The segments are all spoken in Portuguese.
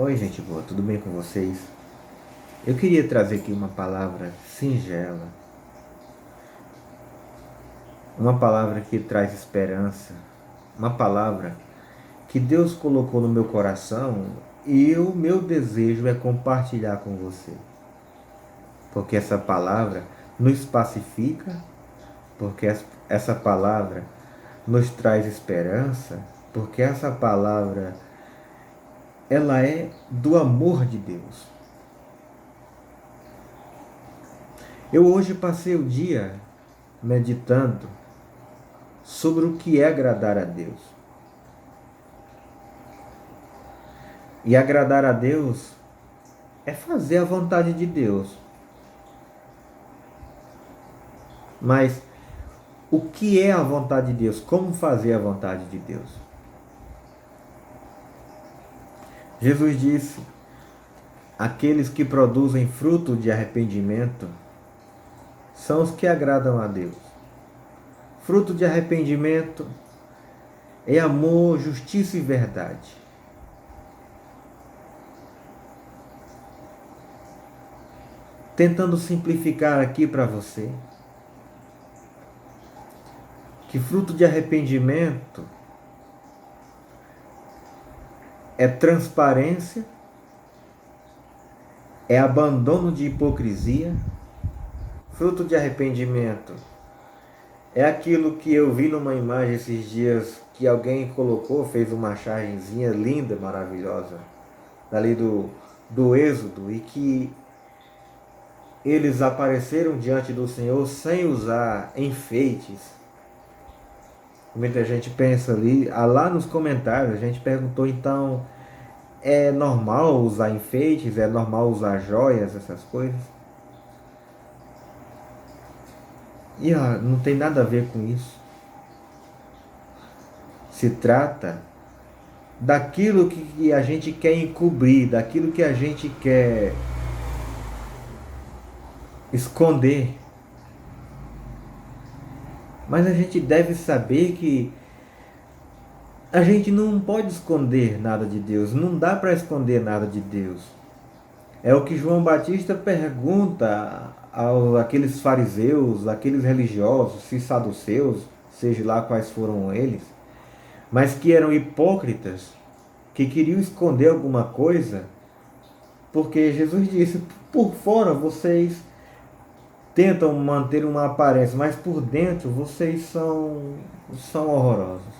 Oi, gente boa, tudo bem com vocês? Eu queria trazer aqui uma palavra singela, uma palavra que traz esperança, uma palavra que Deus colocou no meu coração e o meu desejo é compartilhar com você. Porque essa palavra nos pacifica, porque essa palavra nos traz esperança, porque essa palavra ela é do amor de Deus. Eu hoje passei o dia meditando sobre o que é agradar a Deus. E agradar a Deus é fazer a vontade de Deus. Mas o que é a vontade de Deus? Como fazer a vontade de Deus? Jesus disse: aqueles que produzem fruto de arrependimento são os que agradam a Deus. Fruto de arrependimento é amor, justiça e verdade. Tentando simplificar aqui para você, que fruto de arrependimento é transparência, é abandono de hipocrisia. Fruto de arrependimento é aquilo que eu vi numa imagem esses dias que alguém colocou, fez uma chargenzinha linda, maravilhosa, dali do Êxodo, e que eles apareceram diante do Senhor sem usar enfeites. Muita gente pensa ali, lá nos comentários, a gente perguntou então, é normal usar enfeites? É normal usar joias, essas coisas? E não tem nada a ver com isso. Se trata daquilo que a gente quer encobrir, daquilo que a gente quer esconder. Mas a gente deve saber que a gente não pode esconder nada de Deus, não dá para esconder nada de Deus. É o que João Batista pergunta àqueles fariseus, aqueles religiosos, se saduceus, seja lá quais foram eles, mas que eram hipócritas, que queriam esconder alguma coisa, porque Jesus disse: por fora vocês tentam manter uma aparência, mas por dentro vocês são horrorosos.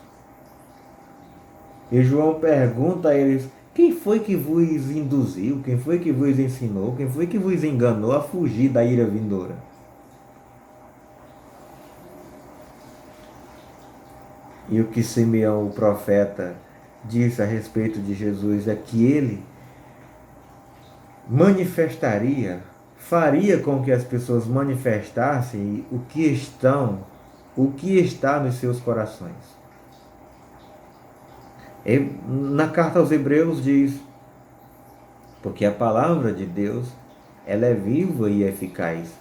E João pergunta a eles: quem foi que vos induziu? Quem foi que vos ensinou? Quem foi que vos enganou a fugir da ira vindoura? E o que Simeão, o profeta, disse a respeito de Jesus é que ele manifestaria, faria com que as pessoas manifestassem o que está nos seus corações. E na carta aos Hebreus diz: porque a palavra de Deus, ela é viva e eficaz,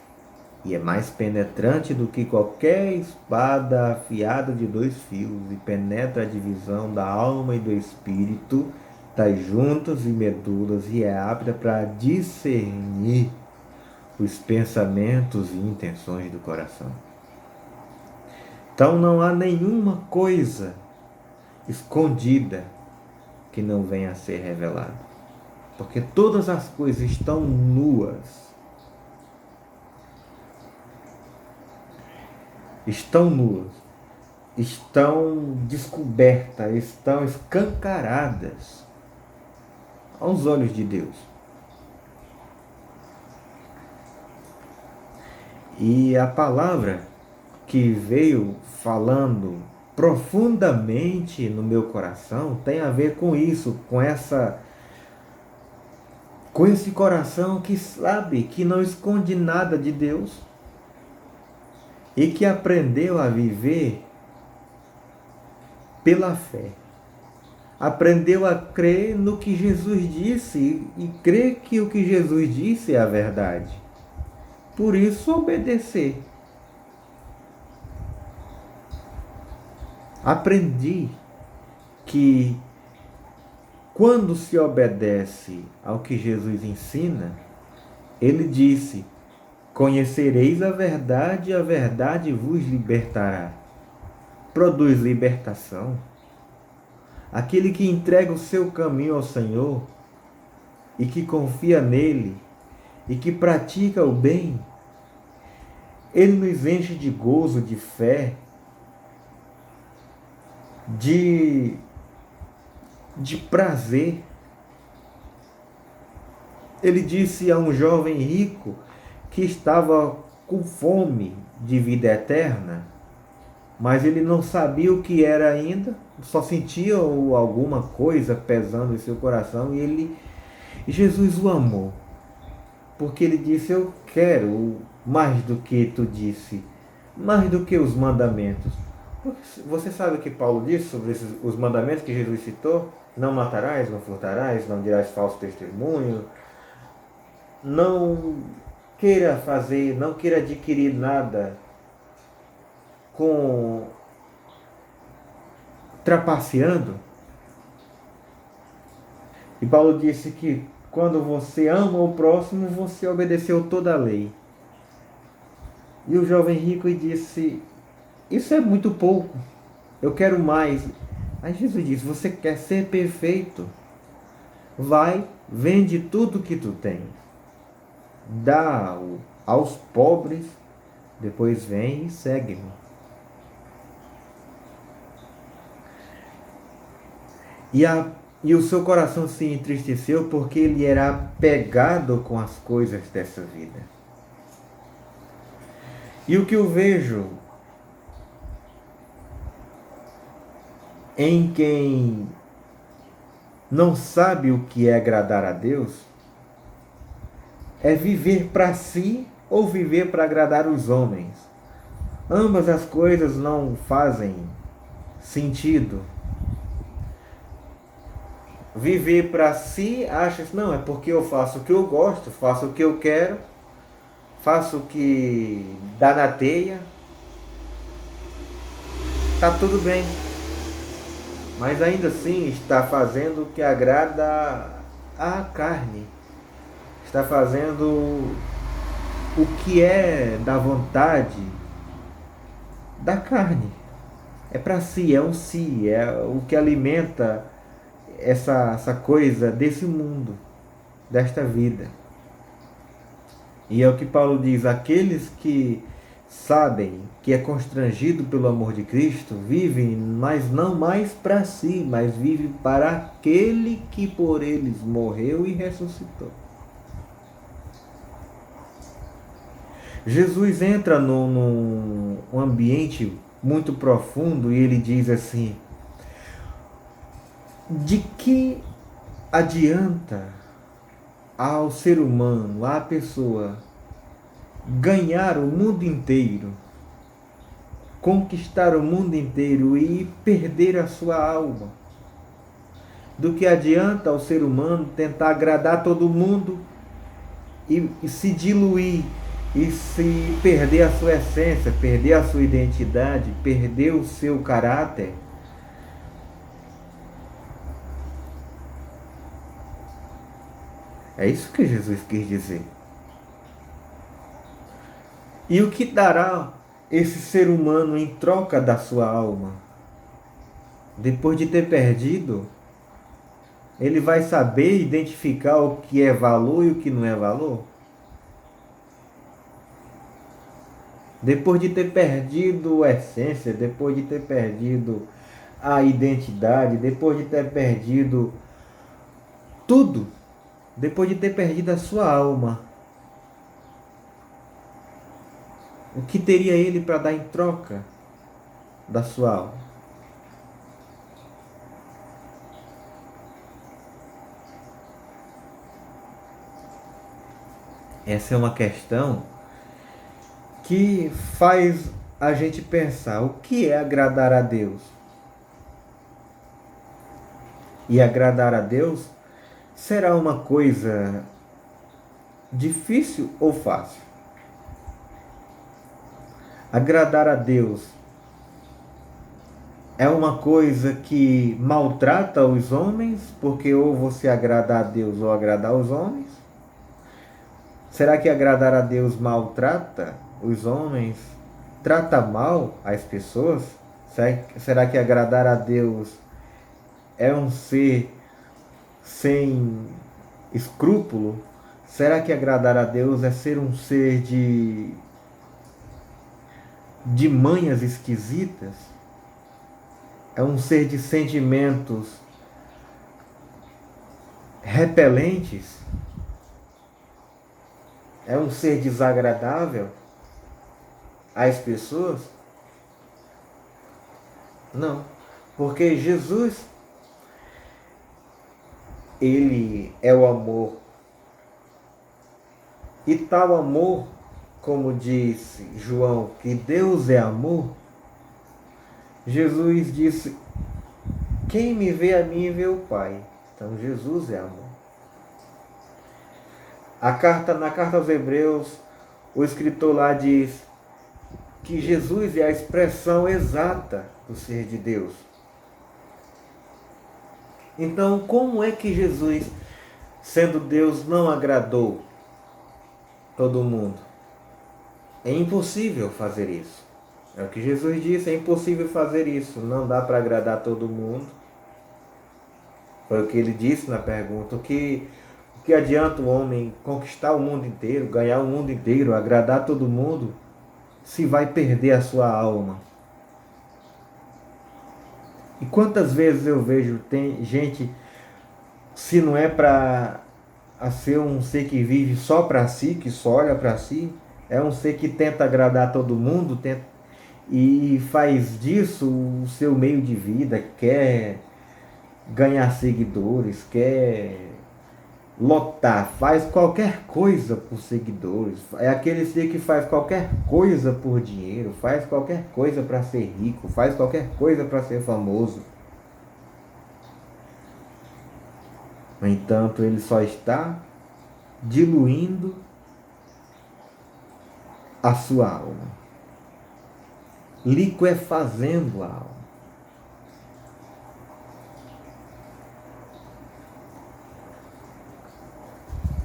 e é mais penetrante do que qualquer espada afiada de 2 fios, e penetra a divisão da alma e do espírito, das juntas e medulas, e é apta para discernir os pensamentos e intenções do coração. Então não há nenhuma coisa escondida que não venha a ser revelada, porque todas as coisas estão nuas. Estão nuas, estão descobertas, estão escancaradas aos olhos de Deus. E a palavra que veio falando profundamente no meu coração tem a ver com isso, com esse coração que sabe que não esconde nada de Deus e que aprendeu a viver pela fé. Aprendeu a crer no que Jesus disse e crer que o que Jesus disse é a verdade. Por isso, obedecer. Aprendi que quando se obedece ao que Jesus ensina, ele disse: conhecereis a verdade e a verdade vos libertará. Produz libertação. Aquele que entrega o seu caminho ao Senhor e que confia nele e que pratica o bem, ele nos enche de gozo, de fé, de prazer. Ele disse a um jovem rico que estava com fome de vida eterna, mas ele não sabia o que era ainda, só sentia alguma coisa pesando em seu coração, e Jesus o amou, porque ele disse: eu quero mais do que tu disse, mais do que os mandamentos. Você sabe o que Paulo disse sobre os mandamentos que Jesus citou? Não matarás, não furtarás, não dirás falso testemunho, não queira fazer, não queira adquirir nada com trapaceando. E Paulo disse que quando você ama o próximo, você obedeceu toda a lei. E o jovem rico disse: isso é muito pouco, eu quero mais. Aí Jesus disse: você quer ser perfeito? Vai, vende tudo que tu tens, dá aos pobres, depois vem e segue-me. E o seu coração se entristeceu porque ele era apegado com as coisas dessa vida. E o que eu vejo em quem não sabe o que é agradar a Deus é viver para si ou viver para agradar os homens. Ambas as coisas não fazem sentido. Viver para si, acha, não, é porque eu faço o que eu gosto, faço o que eu quero, faço o que dá na teia, tá tudo bem. Mas ainda assim está fazendo o que agrada à carne, está fazendo o que é da vontade da carne. É para si, é o si, é o que alimenta essa coisa desse mundo, desta vida. E é o que Paulo diz: aqueles que sabem que é constrangido pelo amor de Cristo vivem, mas não mais para si, mas vivem para aquele que por eles morreu e ressuscitou. Jesus entra num ambiente muito profundo e ele diz assim: de que adianta ao ser humano, à pessoa, ganhar o mundo inteiro, conquistar o mundo inteiro e perder a sua alma? Do que adianta ao ser humano tentar agradar todo mundo e se diluir e se perder a sua essência, perder a sua identidade, perder o seu caráter? É isso que Jesus quis dizer. E o que dará esse ser humano em troca da sua alma? Depois de ter perdido, ele vai saber identificar o que é valor e o que não é valor? Depois de ter perdido a essência, depois de ter perdido a identidade, depois de ter perdido tudo, depois de ter perdido a sua alma, o que teria ele para dar em troca da sua alma? Essa é uma questão que faz a gente pensar: o que é agradar a Deus? E agradar a Deus será uma coisa difícil ou fácil? Agradar a Deus É uma coisa que maltrata os homens, porque ou você agrada a Deus ou agradar os homens? Será que agradar a Deus maltrata os homens? Trata mal as pessoas? Será que agradar a Deus é um ser sem escrúpulo? Será que agradar a Deus é ser um ser de manhas esquisitas? É um ser de sentimentos repelentes? É um ser desagradável às pessoas? Não. Porque Jesus, ele é o amor. E tal amor, como disse João, que Deus é amor, Jesus disse: quem me vê a mim vê o Pai. Então Jesus é amor. Na carta aos Hebreus, o escritor lá diz que Jesus é a expressão exata do ser de Deus. Então, como é que Jesus, sendo Deus, não agradou todo mundo? É impossível fazer isso. É o que Jesus disse, é impossível fazer isso. Não dá para agradar todo mundo. Foi o que ele disse na pergunta. O que adianta o homem conquistar o mundo inteiro, ganhar o mundo inteiro, agradar todo mundo, se vai perder a sua alma? E quantas vezes eu vejo, tem gente, se não é para ser um ser que vive só para si, que só olha para si, é um ser que tenta agradar todo mundo, e faz disso o seu meio de vida, quer ganhar seguidores, quer lotar, faz qualquer coisa por seguidores. É aquele ser que faz qualquer coisa por dinheiro, faz qualquer coisa para ser rico, faz qualquer coisa para ser famoso. No entanto, ele só está diluindo a sua alma, liquefazendo a alma.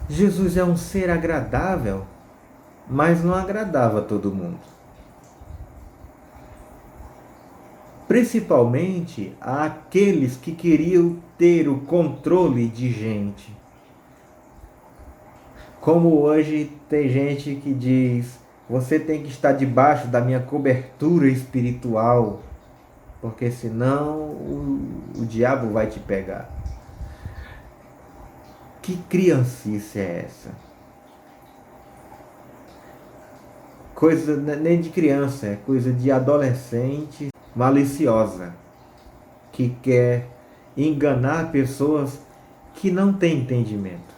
Jesus é um ser agradável, mas não agradava a todo mundo. Principalmente àqueles que queriam ter o controle de gente. Como hoje tem gente que diz: você tem que estar debaixo da minha cobertura espiritual, porque senão o diabo vai te pegar. Que criancice é essa? Coisa nem de criança, é coisa de adolescente maliciosa, que quer enganar pessoas que não têm entendimento.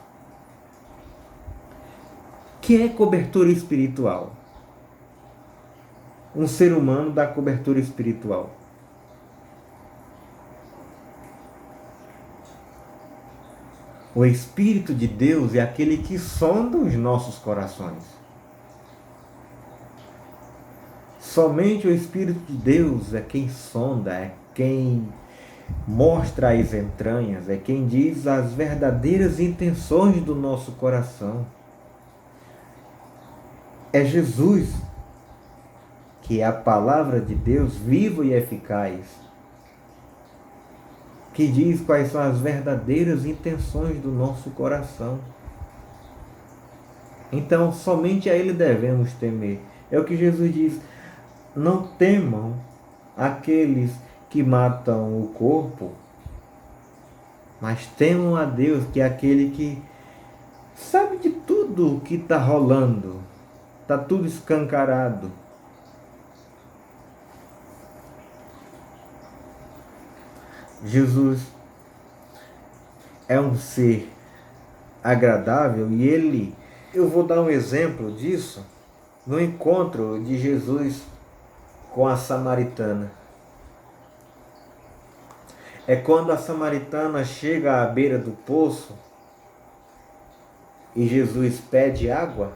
Que é cobertura espiritual? Um ser humano dá cobertura espiritual. O Espírito de Deus é aquele que sonda os nossos corações. Somente o Espírito de Deus é quem sonda, é quem mostra as entranhas, é quem diz as verdadeiras intenções do nosso coração. É Jesus, que é a palavra de Deus viva e eficaz, que diz quais são as verdadeiras intenções do nosso coração. Então, somente a Ele devemos temer. É o que Jesus diz: não temam aqueles que matam o corpo, mas temam a Deus, que é aquele que sabe de tudo o que está rolando, está tudo escancarado. Jesus é um ser agradável e eu vou dar um exemplo disso no encontro de Jesus com a samaritana. É quando a samaritana chega à beira do poço e Jesus pede água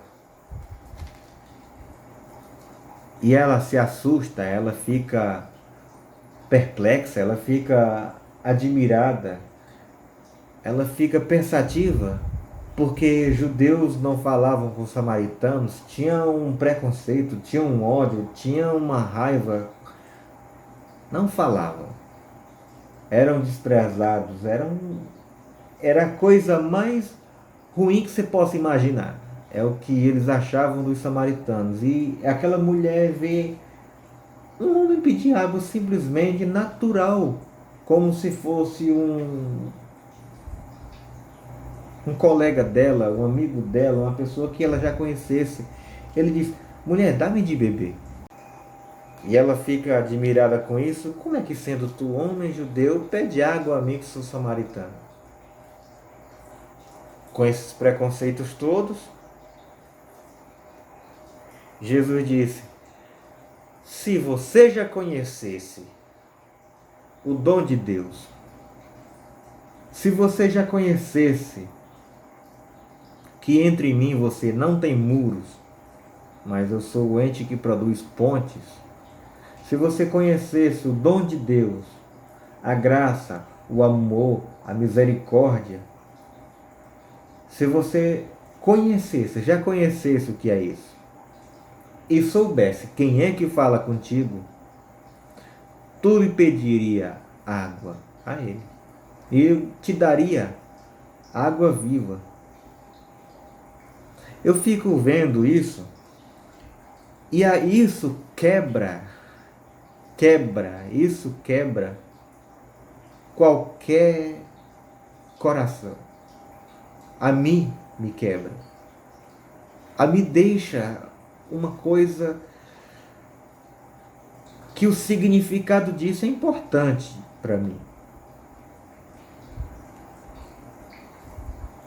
e ela se assusta, ela fica perplexa, ela fica admirada, ela fica pensativa, porque judeus não falavam com samaritanos, tinha um preconceito, tinha um ódio, tinha uma raiva, não falavam, eram desprezados, era a coisa mais ruim que você possa imaginar. É o que eles achavam dos samaritanos. E aquela mulher vê um homem pedir água simplesmente natural, como se fosse um colega dela, um amigo dela, uma pessoa que ela já conhecesse. Ele diz: mulher, dá-me de beber. E ela fica admirada com isso. Como é que, sendo tu homem judeu, pede água a mim que sou samaritano? Com esses preconceitos todos, Jesus disse: se você já conhecesse o dom de Deus, se você já conhecesse que entre mim e você não tem muros, mas eu sou o ente que produz pontes, se você conhecesse o dom de Deus, a graça, o amor, a misericórdia, se você conhecesse, já conhecesse o que é isso, e soubesse quem é que fala contigo, tu lhe pediria água a ele. E eu te daria água viva. Eu fico vendo isso, e isso quebra qualquer coração. A mim me quebra. A me deixa uma coisa que o significado disso é importante para mim.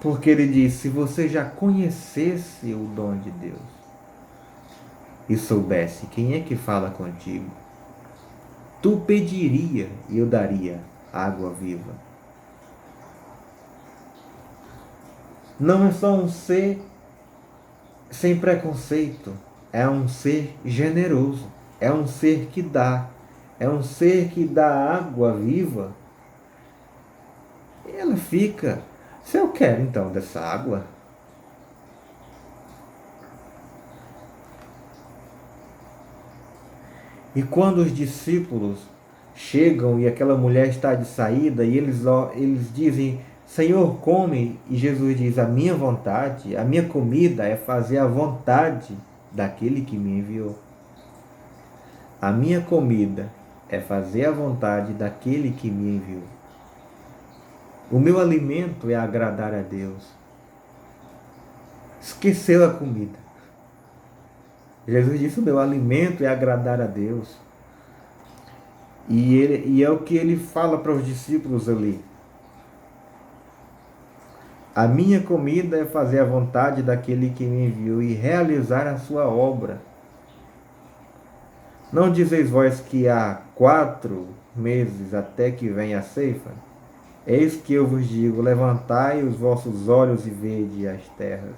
Porque ele diz: se você já conhecesse o dom de Deus e soubesse quem é que fala contigo, tu pediria e eu daria água viva. Não é só um ser sem preconceito, é um ser generoso, é um ser que dá, é um ser que dá água viva. E ela fica: se eu quero então dessa água, e quando os discípulos chegam e aquela mulher está de saída e eles dizem: Senhor, come. E Jesus diz: a minha vontade, a minha comida é fazer a vontade daquele que me enviou. A minha comida é fazer a vontade daquele que me enviou. O meu alimento é agradar a Deus. Esqueceu a comida. Jesus disse: o meu alimento é agradar a Deus. E é o que ele fala para os discípulos ali. A minha comida é fazer a vontade daquele que me enviou e realizar a sua obra. Não dizeis vós que há 4 meses até que venha a ceifa? Eis que eu vos digo: levantai os vossos olhos e vede as terras,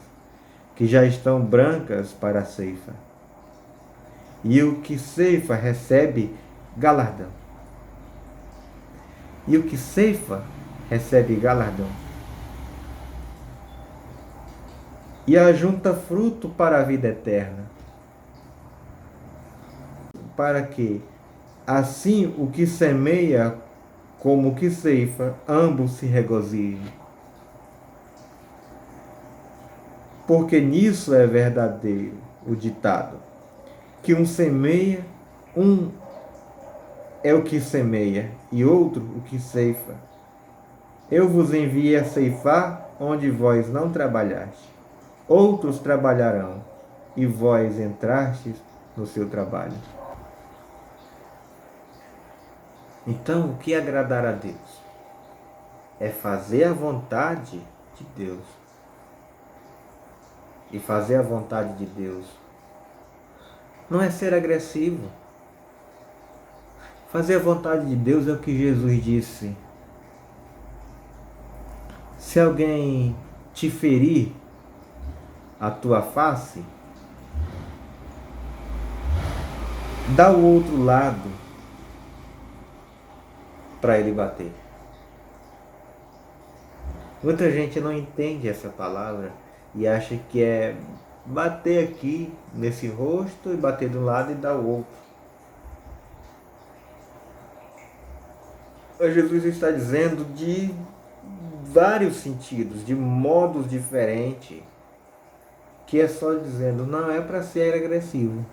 que já estão brancas para a ceifa. E o que ceifa recebe galardão. E o que ceifa recebe galardão. E ajunta fruto para a vida eterna. Para que, assim, o que semeia como o que ceifa, ambos se regozijem. Porque nisso é verdadeiro o ditado, que um é o que semeia, e outro o que ceifa. Eu vos enviei a ceifar onde vós não trabalhaste. Outros trabalharão, e vós entrastes no seu trabalho. Então, o que é agradar a Deus? É fazer a vontade de Deus. E fazer a vontade de Deus não é ser agressivo. Fazer a vontade de Deus é o que Jesus disse: se alguém te ferir a tua face, dá o outro lado. para ele bater. Muita gente não entende essa palavra e acha que é bater aqui nesse rosto e bater de um lado e dar o outro. Mas Jesus está dizendo de vários sentidos, de modos diferentes, que é só dizendo, não é para ser agressivo.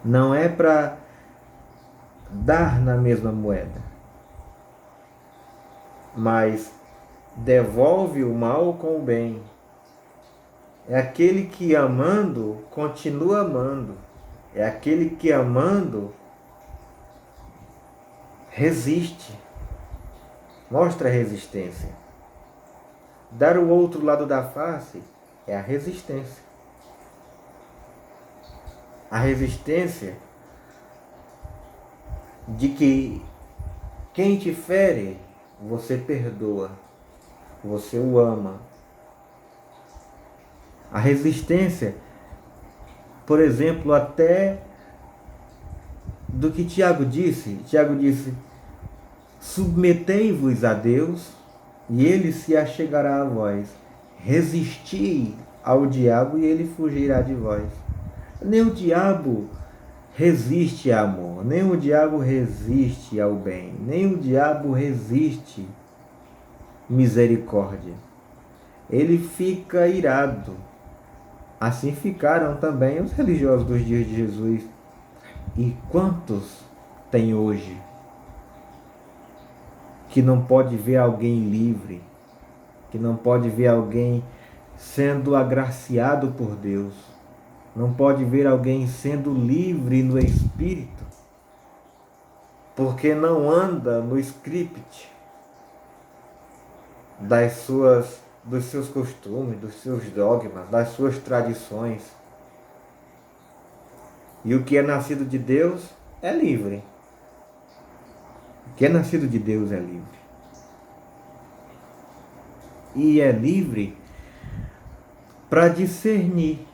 Não é para dar na mesma moeda. Mas devolve o mal com o bem. É aquele que amando, continua amando. É aquele que amando, resiste. Mostra resistência. Dar o outro lado da face é a resistência. A resistência de que quem te fere, você perdoa, você o ama. A resistência, por exemplo, até do que Tiago disse. Tiago disse, submetei-vos a Deus e ele se achegará a vós. Resisti ao diabo e ele fugirá de vós. Nem o diabo resiste a amor, nem o diabo resiste ao bem, nem o diabo resiste misericórdia. Ele fica irado. Assim ficaram também os religiosos dos dias de Jesus. E quantos tem hoje que não pode ver alguém livre, que não pode ver alguém sendo agraciado por Deus, não pode ver alguém sendo livre no espírito, porque não anda no script dos seus costumes, dos seus dogmas, das suas tradições. E o que é nascido de Deus é livre. O que é nascido de Deus é livre. E é livre para discernir,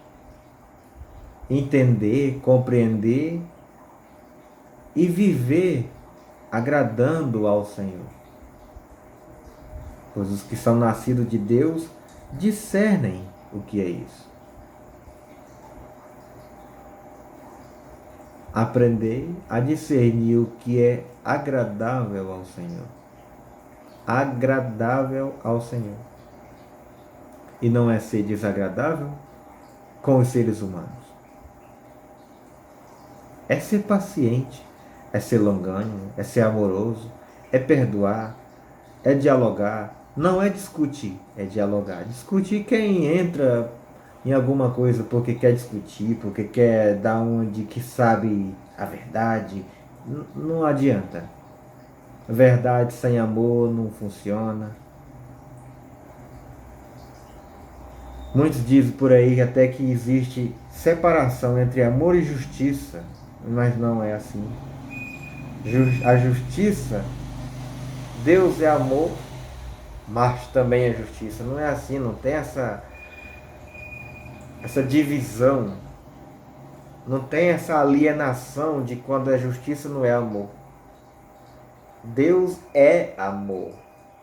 entender, compreender e viver agradando ao Senhor. Pois os que são nascidos de Deus discernem o que é isso. Aprender a discernir o que é agradável ao Senhor. Agradável ao Senhor. E não é ser desagradável com os seres humanos. É ser paciente, é ser longânimo, é ser amoroso, é perdoar, é dialogar. Não é discutir, é dialogar. Discutir quem entra em alguma coisa porque quer discutir, porque quer dar onde que sabe a verdade. Não adianta. Verdade sem amor não funciona. Muitos dizem por aí até que existe separação entre amor e justiça, mas não é assim. A justiça, Deus é amor, mas também é justiça. Não é assim, não tem essa divisão, não tem essa alienação de quando é justiça não é amor. Deus é amor,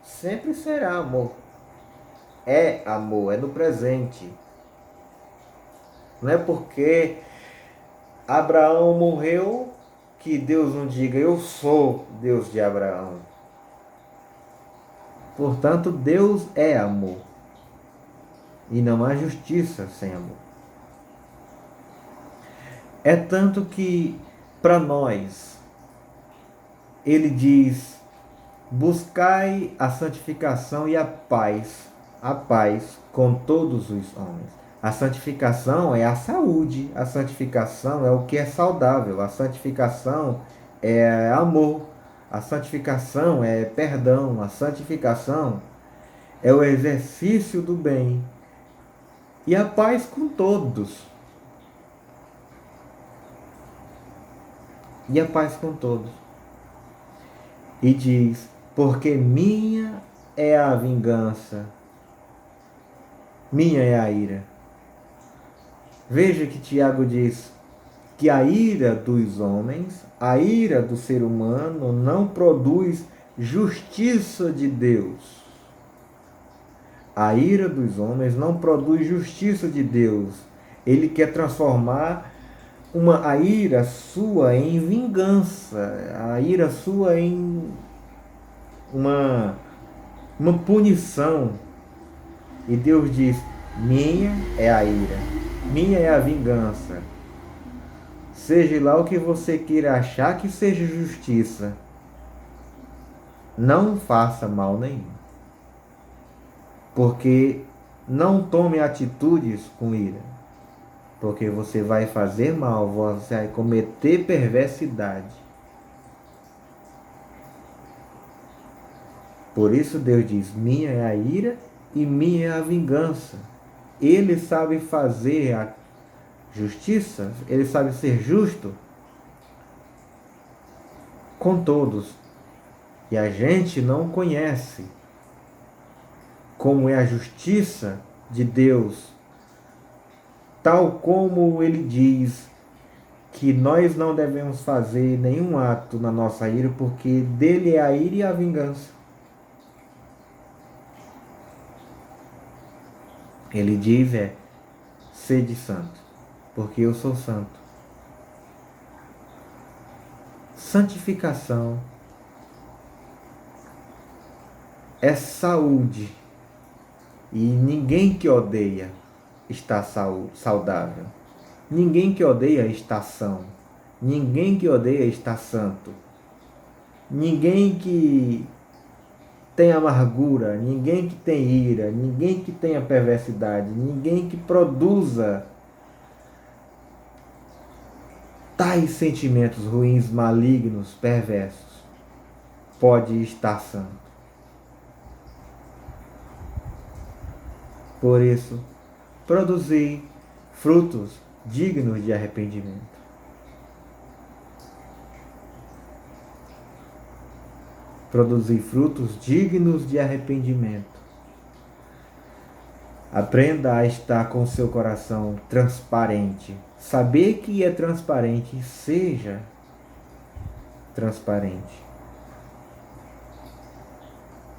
sempre será amor. É amor, é no presente. Não é porque Abraão morreu que Deus não diga, eu sou Deus de Abraão. Portanto, Deus é amor. E não há justiça sem amor. É tanto que, para nós, ele diz, buscai a santificação e a paz com todos os homens. A santificação é a saúde, a santificação é o que é saudável, a santificação é amor, a santificação é perdão, a santificação é o exercício do bem. E a paz com todos. E a paz com todos. E diz, porque minha é a vingança, minha é a ira. Veja que Tiago diz, que a ira dos homens, a ira do ser humano, não produz justiça de Deus. A ira dos homens não produz justiça de Deus. Ele quer transformar a ira sua em vingança, a ira sua em uma, uma punição. E Deus diz: minha é a ira, minha é a vingança. Seja lá o que você queira achar que seja justiça, não faça mal nenhum. Porque não tome atitudes com ira. Porque você vai fazer mal, você vai cometer perversidade. Por isso Deus diz: minha é a ira e minha é a vingança. Ele sabe fazer a justiça, ele sabe ser justo com todos. E a gente não conhece como é a justiça de Deus, tal como ele diz que nós não devemos fazer nenhum ato na nossa ira, porque dele é a ira e a vingança. Ele diz sede santo, porque eu sou santo. Santificação é saúde. E ninguém que odeia está saudável. Ninguém que odeia está são. Ninguém que odeia está santo. Ninguém que tem amargura, ninguém que tem ira, ninguém que tenha perversidade, ninguém que produza tais sentimentos ruins, malignos, perversos, pode estar santo. Por isso, produzir frutos dignos de arrependimento. Produzir frutos dignos de arrependimento. Aprenda a estar com seu coração transparente. Saber que é transparente, seja transparente.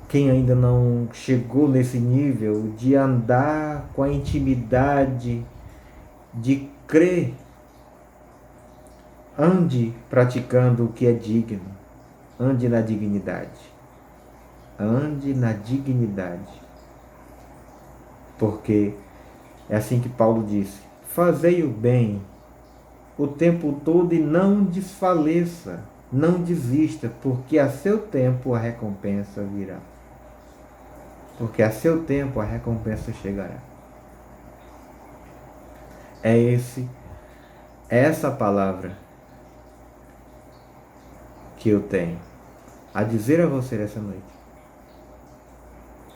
Quem ainda não chegou nesse nível de andar com a intimidade, de crer, ande praticando o que é digno. Ande na dignidade. Ande na dignidade. Porque é assim que Paulo disse: fazei o bem o tempo todo e não desfaleça, não desista, porque a seu tempo a recompensa virá. Porque a seu tempo a recompensa chegará. É essa palavra que eu tenho a dizer a você essa noite.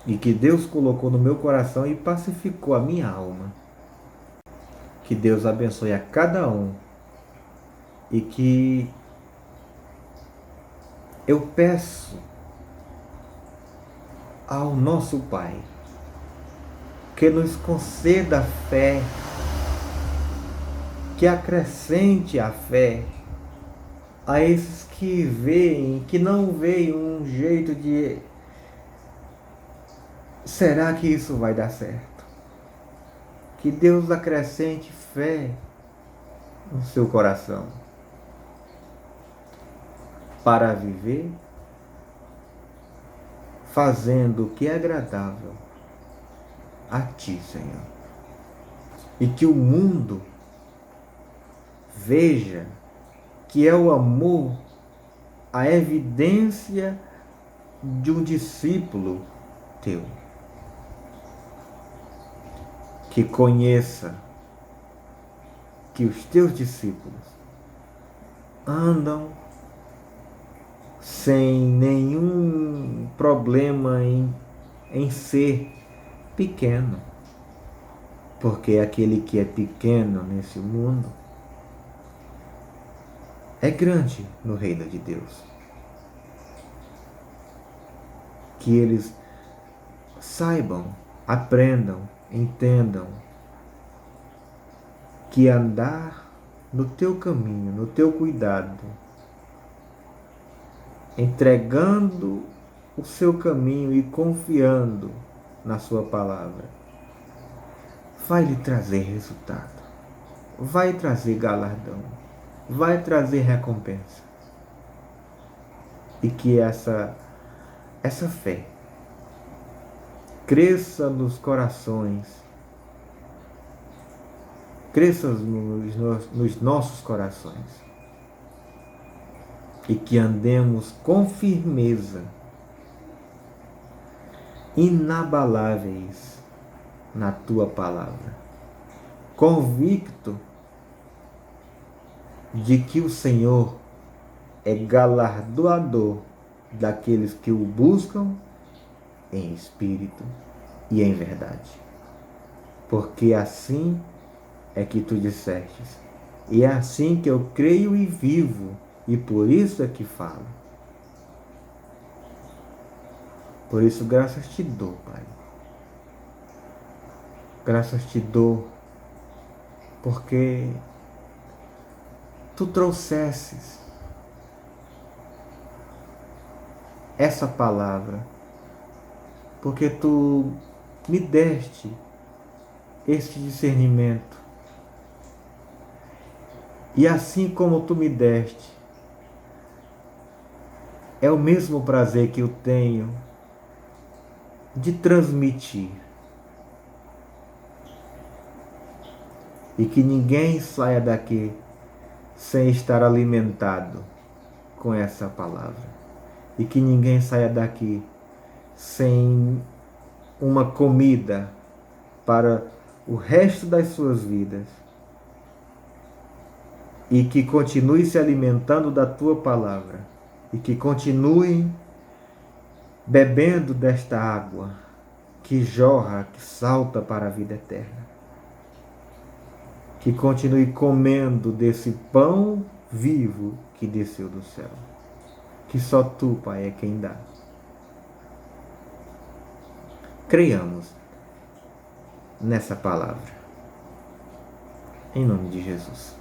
E que Deus colocou no meu coração e pacificou a minha alma. Que Deus abençoe a cada um. E que eu peço ao nosso Pai que nos conceda fé, que acrescente a fé a esses que veem, que não veem um jeito de: será que isso vai dar certo? Que Deus acrescente fé no seu coração para viver fazendo o que é agradável a Ti, Senhor. E que o mundo veja que é o amor a evidência de um discípulo Teu. Que conheça que os Teus discípulos andam sem nenhum problema em ser pequeno. Porque aquele que é pequeno nesse mundo é grande no reino de Deus. Que eles saibam, aprendam, entendam que andar no teu caminho, no teu cuidado, entregando o seu caminho e confiando na sua palavra, vai lhe trazer resultado, vai trazer galardão, vai trazer recompensa. E que essa fé cresça nos corações, cresça nos nossos corações, e que andemos com firmeza, inabaláveis na tua palavra, convicto de que o Senhor é galardoador daqueles que o buscam em espírito e em verdade. Porque assim é que tu dissestes, e é assim que eu creio e vivo, e por isso é que falo. Por isso, graças te dou, Pai. Graças te dou, porque tu trouxesses essa palavra, porque tu me deste este discernimento. E assim como tu me deste, é o mesmo prazer que eu tenho de transmitir. E que ninguém saia daqui sem estar alimentado com essa palavra. E que ninguém saia daqui sem uma comida para o resto das suas vidas. E que continue se alimentando da tua palavra. E que continue bebendo desta água que jorra, que salta para a vida eterna. Que continue comendo desse pão vivo que desceu do céu. Que só tu, Pai, é quem dá. Creiamos nessa palavra. Em nome de Jesus.